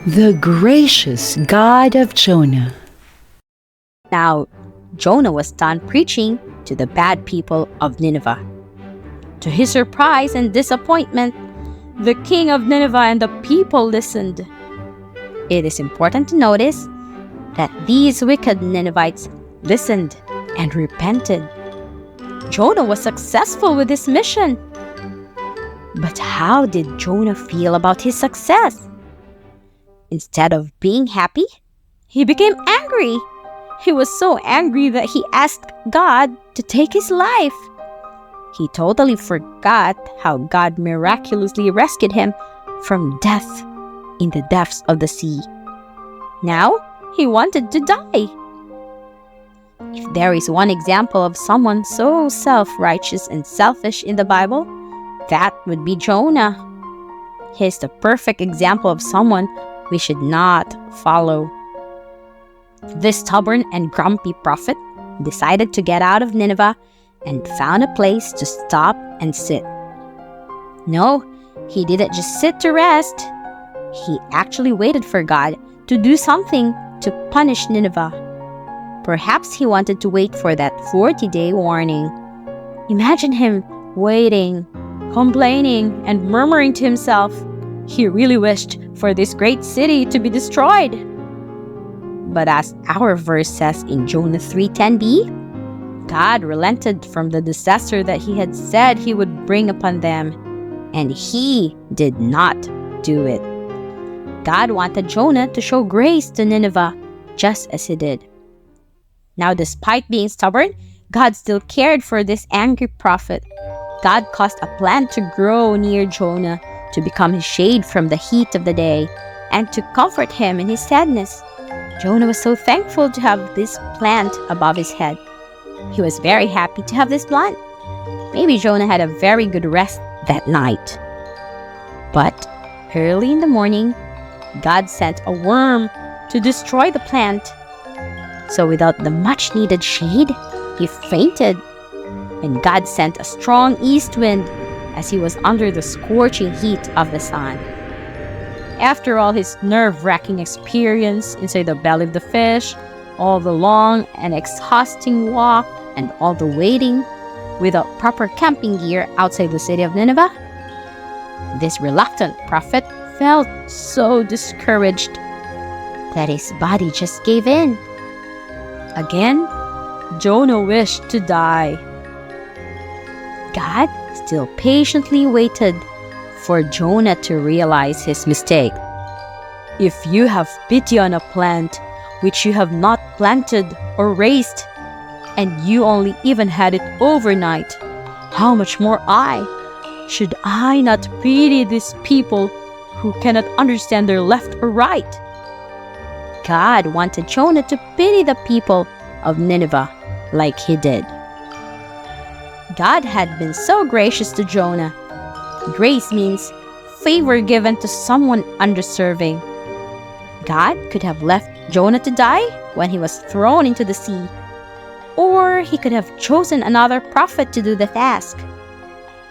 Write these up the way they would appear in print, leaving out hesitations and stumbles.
The gracious God of Jonah. Now, Jonah was done preaching to the bad people of Nineveh. To his surprise and disappointment, the king of Nineveh and the people listened. It is important to notice that these wicked Ninevites listened and repented. Jonah was successful with his mission. But how did Jonah feel about his success? Instead of being happy, he became angry. He was so angry that he asked God to take his life. He totally forgot how God miraculously rescued him from death in the depths of the sea. Now, he wanted to die. If there is one example of someone so self-righteous and selfish in the Bible, that would be Jonah. He is the perfect example of someone we should not follow. This stubborn and grumpy prophet decided to get out of Nineveh and found a place to stop and sit. No, he didn't just sit to rest. He actually waited for God to do something to punish Nineveh. Perhaps he wanted to wait for that 40-day warning. Imagine him waiting, complaining, and murmuring to himself. He really wished for this great city to be destroyed. But as our verse says in Jonah 3:10b, God relented from the disaster that he had said he would bring upon them, and he did not do it. God wanted Jonah to show grace to Nineveh, just as he did. Now, despite being stubborn, God still cared for this angry prophet. God caused a plant to grow near Jonah to become his shade from the heat of the day and to comfort him in his sadness. Jonah was so thankful to have this plant above his head. He was very happy to have this plant. Maybe Jonah had a very good rest that night. But early in the morning, God sent a worm to destroy the plant. So without the much-needed shade, he fainted. And God sent a strong east wind as he was under the scorching heat of the sun. After all his nerve-wracking experience inside the belly of the fish, all the long and exhausting walk, and all the waiting without proper camping gear outside the city of Nineveh, this reluctant prophet felt so discouraged that his body just gave in. Again, Jonah wished to die. God still patiently waited for Jonah to realize his mistake. If you have pity on a plant which you have not planted or raised, and you only even had it overnight, how much more I? Should I not pity these people who cannot understand their left or right? God wanted Jonah to pity the people of Nineveh like he did. God had been so gracious to Jonah. Grace means favor given to someone undeserving. God could have left Jonah to die when he was thrown into the sea, or he could have chosen another prophet to do the task.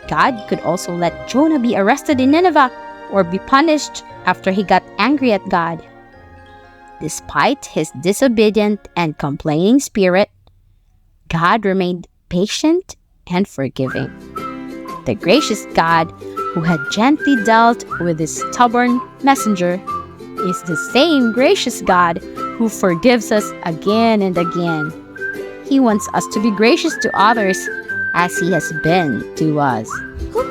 God could also let Jonah be arrested in Nineveh or be punished after he got angry at God. Despite his disobedient and complaining spirit, God remained patient and forgiving. The gracious God who had gently dealt with his stubborn messenger is the same gracious God who forgives us again and again. He wants us to be gracious to others as he has been to us. Who